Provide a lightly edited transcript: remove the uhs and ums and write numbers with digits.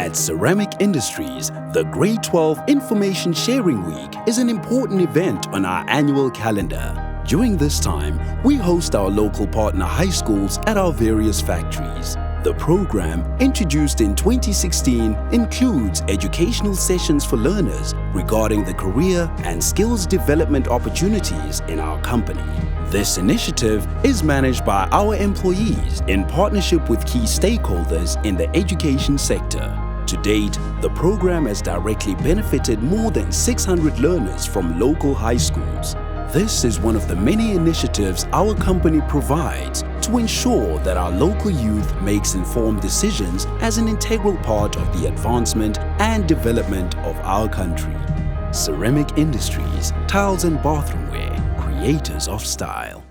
At Ceramic Industries, the Grade 12 Information Sharing Week is an important event on our annual calendar. During this time, we host our local partner high schools at our various factories. The program, introduced in 2016, includes educational sessions for learners regarding the career and skills development opportunities in our company. This initiative is managed by our employees in partnership with key stakeholders in the education sector. To date, the program has directly benefited more than 600 learners from local high schools. This is one of the many initiatives our company provides to ensure that our local youth makes informed decisions as an integral part of the advancement and development of our country. Ceramic Industries, tiles and bathroomware, creators of style.